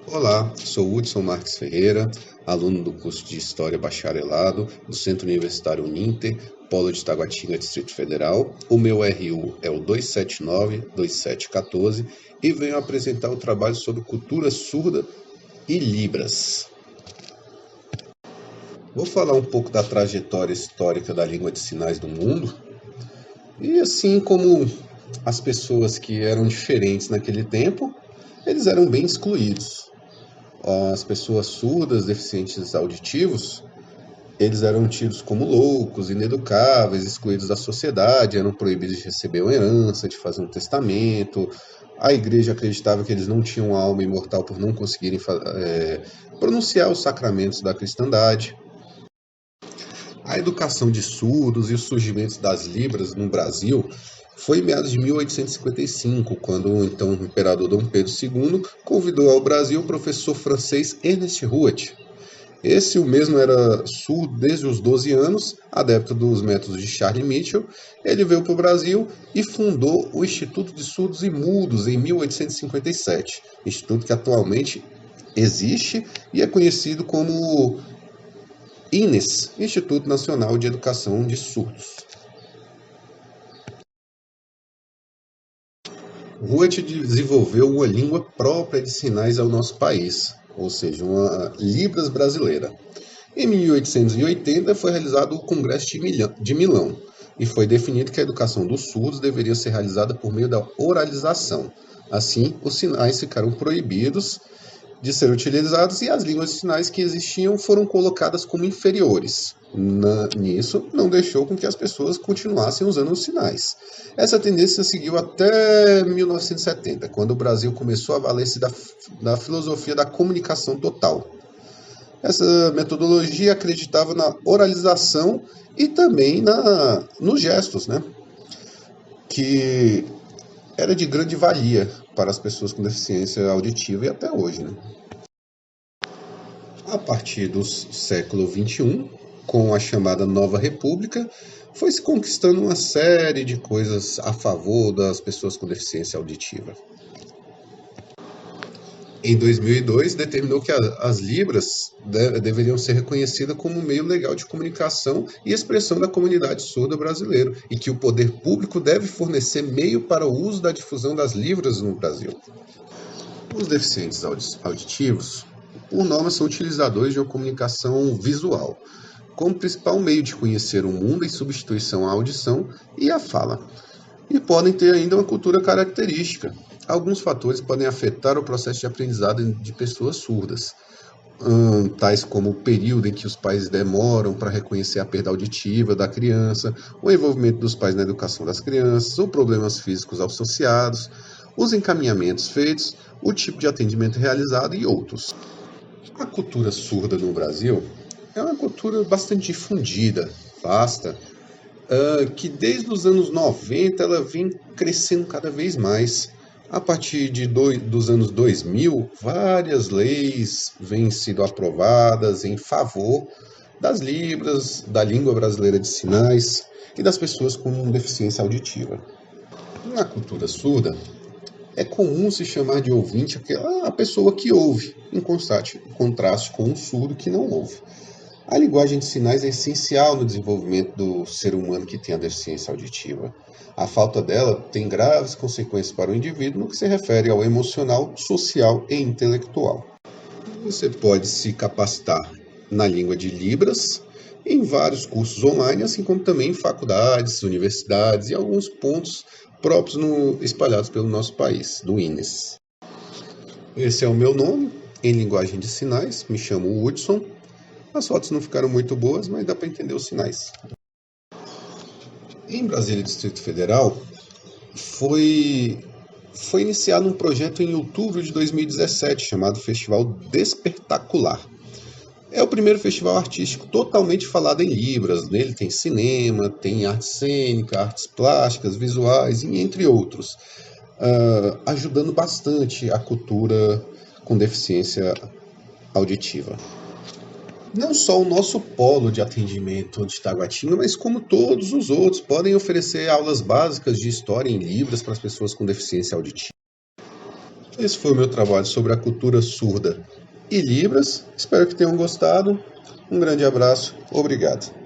Olá, sou Hudson Marques Ferreira, aluno do curso de História Bacharelado do Centro Universitário Uninter, Polo de Taguatinga, Distrito Federal. O meu RU é o 279-2714 e venho apresentar o trabalho sobre cultura surda e Libras. Vou falar um pouco da trajetória histórica da língua de sinais do mundo e assim como as pessoas que eram diferentes naquele tempo, eles eram bem excluídos. As pessoas surdas, deficientes auditivos, eles eram tidos como loucos, ineducáveis, excluídos da sociedade, eram proibidos de receber uma herança, de fazer um testamento. A igreja acreditava que eles não tinham alma imortal por não conseguirem pronunciar os sacramentos da cristandade. A educação de surdos e os surgimentos das libras no Brasil foi em meados de 1855, quando o então imperador Dom Pedro II convidou ao Brasil o professor francês Ernest Rouet. Esse o mesmo era surdo desde os 12 anos, adepto dos métodos de Charles Mitchell. Ele veio para o Brasil e fundou o Instituto de Surdos e Mudos em 1857, instituto que atualmente existe e é conhecido como INES, Instituto Nacional de Educação de Surdos. Rouet desenvolveu uma língua própria de sinais ao nosso país, ou seja, uma Libras brasileira. Em 1880 foi realizado o Congresso de Milão e foi definido que a educação dos surdos deveria ser realizada por meio da oralização. Assim, os sinais ficaram proibidos de ser utilizados e as línguas de sinais que existiam foram colocadas como inferiores. Nisso, não deixou com que as pessoas continuassem usando os sinais. Essa tendência seguiu até 1970, quando o Brasil começou a valer-se da filosofia da comunicação total. Essa metodologia acreditava na oralização e também nos gestos, né? Que era de grande valia para as pessoas com deficiência auditiva e até hoje, né? A partir do século XXI, com a chamada Nova República, foi se conquistando uma série de coisas a favor das pessoas com deficiência auditiva. Em 2002, determinou que as Libras deveriam ser reconhecidas como um meio legal de comunicação e expressão da comunidade surda brasileira e que o poder público deve fornecer meio para o uso da difusão das Libras no Brasil. Os deficientes auditivos, por norma, são utilizadores de uma comunicação visual, como principal meio de conhecer o mundo em substituição à audição e à fala, e podem ter ainda uma cultura característica. Alguns fatores podem afetar o processo de aprendizado de pessoas surdas, tais como o período em que os pais demoram para reconhecer a perda auditiva da criança, o envolvimento dos pais na educação das crianças, ou problemas físicos associados, os encaminhamentos feitos, o tipo de atendimento realizado e outros. A cultura surda no Brasil é uma cultura bastante difundida, vasta, que desde os anos 90 ela vem crescendo cada vez mais. A partir dos anos 2000, várias leis vêm sendo aprovadas em favor das Libras, da língua brasileira de sinais e das pessoas com deficiência auditiva. Na cultura surda, é comum se chamar de ouvinte a pessoa que ouve, em contraste com um surdo que não ouve. A linguagem de sinais é essencial no desenvolvimento do ser humano que tem a deficiência auditiva. A falta dela tem graves consequências para o indivíduo no que se refere ao emocional, social e intelectual. Você pode se capacitar na língua de Libras em vários cursos online, assim como também em faculdades, universidades e alguns pontos próprios espalhados pelo nosso país, do INES. Esse é o meu nome, em linguagem de sinais, me chamo Hudson. As fotos não ficaram muito boas, mas dá para entender os sinais. Em Brasília, Distrito Federal, foi iniciado um projeto em outubro de 2017, chamado Festival Despertacular. É o primeiro festival artístico totalmente falado em Libras. Nele tem cinema, tem arte cênica, artes plásticas, visuais, e entre outros, ajudando bastante a cultura com deficiência auditiva. Não só o nosso polo de atendimento de Taguatinga, mas como todos os outros, podem oferecer aulas básicas de história em Libras para as pessoas com deficiência auditiva. Esse foi o meu trabalho sobre a cultura surda e Libras. Espero que tenham gostado. Um grande abraço. Obrigado.